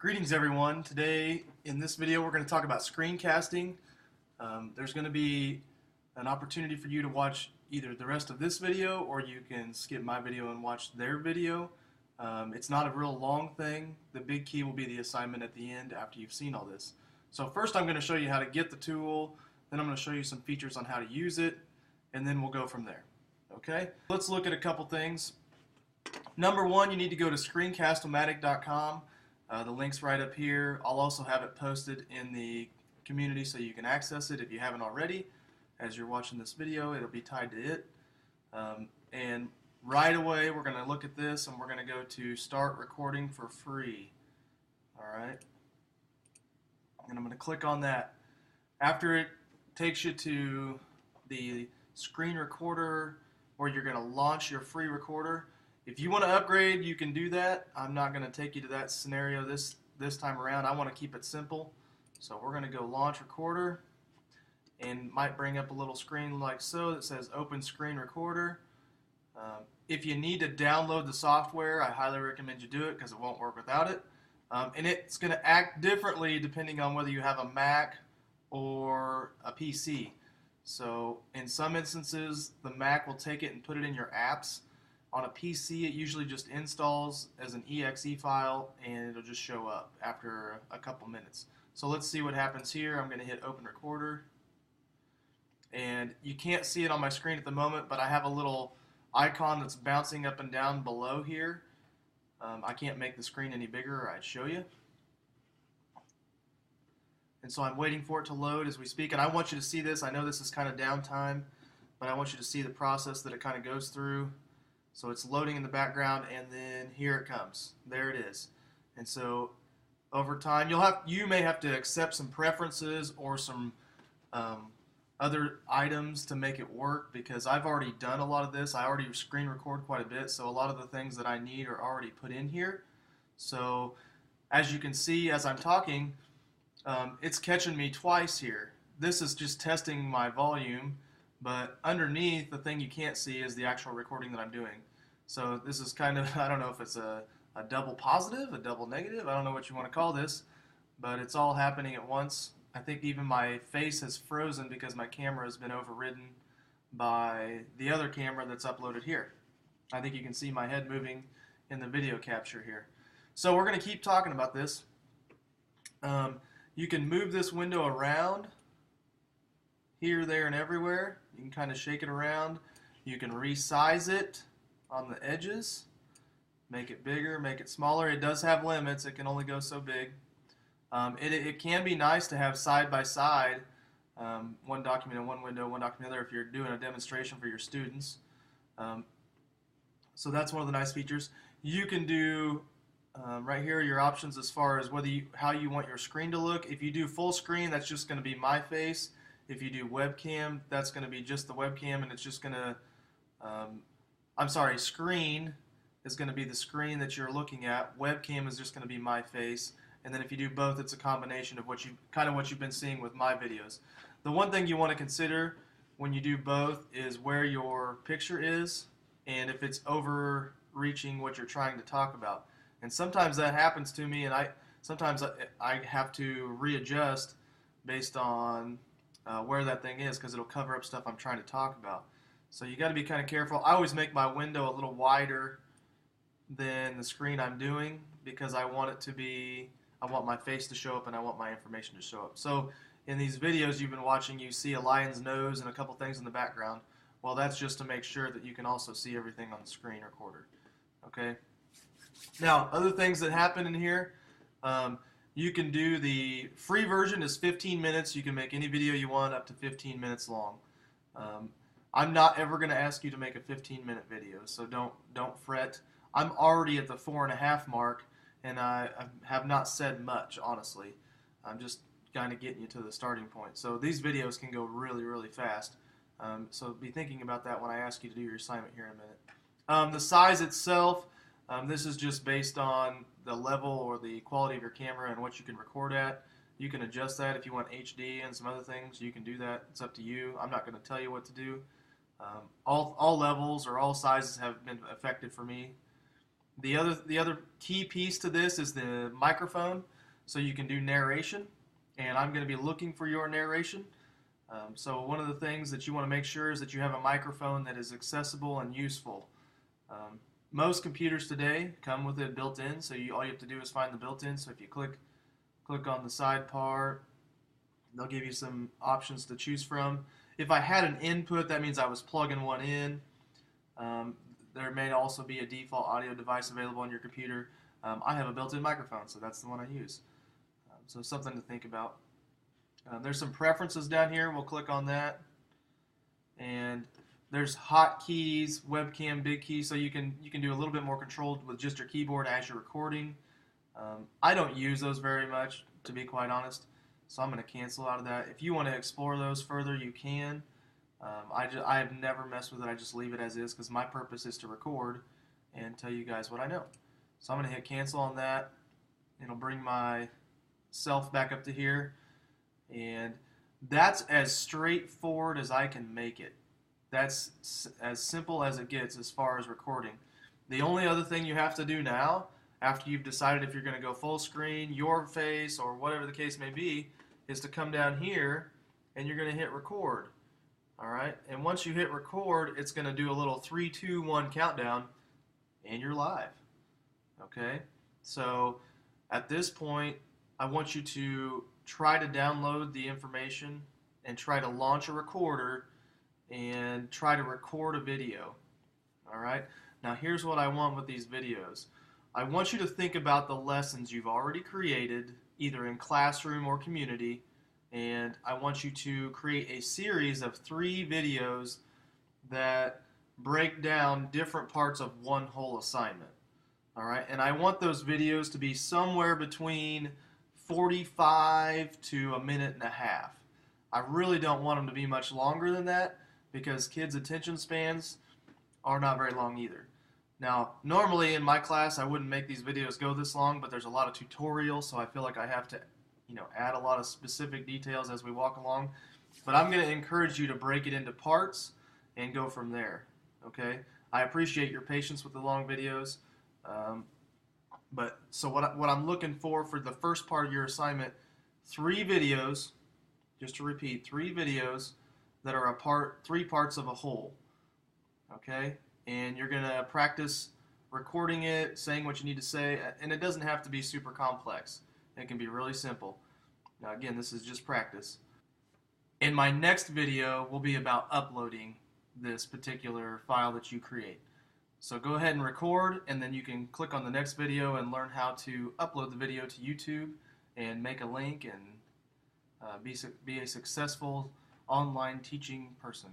Greetings everyone. Today in this video we're going to talk about screencasting. There's going to be an opportunity for you to watch either the rest of this video or you can skip my video and watch their video. It's not a real long thing. The big key will be the assignment at the end after you've seen all this. So first I'm going to show you how to get the tool, then I'm going to show you some features on how to use it, and then we'll go from there. Okay? Let's look at a couple things. Number one, you need to go to ScreenCast-O-Matic.com. The link's right up here. I'll also have it posted in the community so you can access it if you haven't already. As you're watching this video, it'll be tied to it. And right away, we're going to look at this and we're going to go to Start Recording for Free. Alright? And I'm going to click on that. After it takes you to the screen recorder where you're going to launch your free recorder, if you want to upgrade, you can do that. I'm not going to take you to that scenario this time around. I want to keep it simple. So we're going to go launch recorder and might bring up a little screen like so that says open screen recorder. If you need to download the software, I highly recommend you do it because it won't work without it. And it's going to act differently depending on whether you have a Mac or a PC. So in some instances, the Mac will take it and put it in your apps. On a PC, it usually just installs as an exe file and it'll just show up after a couple minutes. So let's see what happens here. I'm going to hit open recorder. And you can't see it on my screen at the moment, but I have a little icon that's bouncing up and down below here. I can't make the screen any bigger or I'd show you. And so I'm waiting for it to load as we speak. And I want you to see this. I know this is kind of downtime, but I want you to see the process that it kind of goes through. So it's loading in the background, and then here it comes. There it is. And so over time, you may have to accept some preferences or some other items to make it work, because I've already done a lot of this. I already screen record quite a bit, so a lot of the things that I need are already put in here. So as you can see, as I'm talking, it's catching me twice here. This is just testing my volume. But underneath, the thing you can't see is the actual recording that I'm doing. So this is kind of, I don't know if it's a double positive, a double negative, I don't know what you want to call this, but it's all happening at once. I think even my face has frozen because my camera has been overridden by the other camera that's uploaded here. I think you can see my head moving in the video capture here. So we're going to keep talking about this. You can move this window around here, there, and everywhere. You can kind of shake it around. You can resize it on the edges, make it bigger, make it smaller. It does have limits. It can only go so big. It can be nice to have side by side, one document in one window, one document in the other if you're doing a demonstration for your students. So that's one of the nice features. You can do right here are your options as far as how you want your screen to look. If you do full screen, that's just going to be my face. If you do webcam, that's going to be just the webcam, and it's just going to, screen is going to be the screen that you're looking at. Webcam is just going to be my face, and then if you do both, it's a combination of what you've been seeing with my videos. The one thing you want to consider when you do both is where your picture is, and if it's overreaching what you're trying to talk about. And sometimes that happens to me, and sometimes I have to readjust based on where that thing is, because it'll cover up stuff I'm trying to talk about. So you got to be kind of careful. I always make my window a little wider than the screen I'm doing, because I want my face to show up and I want my information to show up. So in these videos you've been watching, you see a lion's nose and a couple things in the background. Well, that's just to make sure that you can also see everything on the screen recorder. Okay. Now, other things that happen in here. You can do the free version is 15 minutes. You can make any video you want up to 15 minutes long. I'm not ever going to ask you to make a 15-minute video, so don't fret. I'm already at the 4.5 mark, and I have not said much, honestly. I'm just kind of getting you to the starting point. So these videos can go really, really fast. So be thinking about that when I ask you to do your assignment here in a minute. The size itself, this is just based on the level or the quality of your camera and what you can record at. You can adjust that if you want HD and some other things. You can do that. It's up to you. I'm not going to tell you what to do. All levels or all sizes have been effective for me. The other key piece to this is the microphone, so you can do narration, and I'm going to be looking for your narration. So one of the things that you want to make sure is that you have a microphone that is accessible and useful. Most computers today come with it built in, so all you have to do is find the built-in. So if you click on the side part, they'll give you some options to choose from. If I had an input, that means I was plugging one in. There may also be a default audio device available on your computer. I have a built-in microphone, so that's the one I use. So something to think about. There's some preferences down here. We'll click on that. And there's hotkeys, webcam, big key, so you can do a little bit more control with just your keyboard as you're recording. I don't use those very much, to be quite honest, so I'm going to cancel out of that. If you want to explore those further, you can. I have never messed with it. I just leave it as is because my purpose is to record and tell you guys what I know. So I'm going to hit cancel on that. It'll bring myself back up to here, and that's as straightforward as I can make it. That's as simple as it gets as far as recording. The only other thing you have to do now, after you've decided if you're going to go full screen, your face, or whatever the case may be, is to come down here and you're going to hit record. Alright, and once you hit record, it's going to do a little 3, 2, 1 countdown, and you're live. Okay, so at this point, I want you to try to download the information and try to launch a recorder and try to record a video. Alright, now here's what I want with these videos. I want you to think about the lessons you've already created, either in classroom or community, and I want you to create a series of 3 videos that break down different parts of one whole assignment. Alright, and I want those videos to be somewhere between 45 to a minute and a half. I really don't want them to be much longer than that because kids' attention spans are not very long either. Now, normally in my class I wouldn't make these videos go this long, but there's a lot of tutorials, so I feel like I have to add a lot of specific details as we walk along. But I'm going to encourage you to break it into parts and go from there. Okay? I appreciate your patience with the long videos. So what I'm looking for the first part of your assignment, 3 videos, just to repeat, 3 videos that are 3 parts of a whole. Okay? And you're going to practice recording it, saying what you need to say, and it doesn't have to be super complex. It can be really simple. Now again, this is just practice. In my next video will be about uploading this particular file that you create. So go ahead and record, and then you can click on the next video and learn how to upload the video to YouTube and make a link and be a successful online teaching person.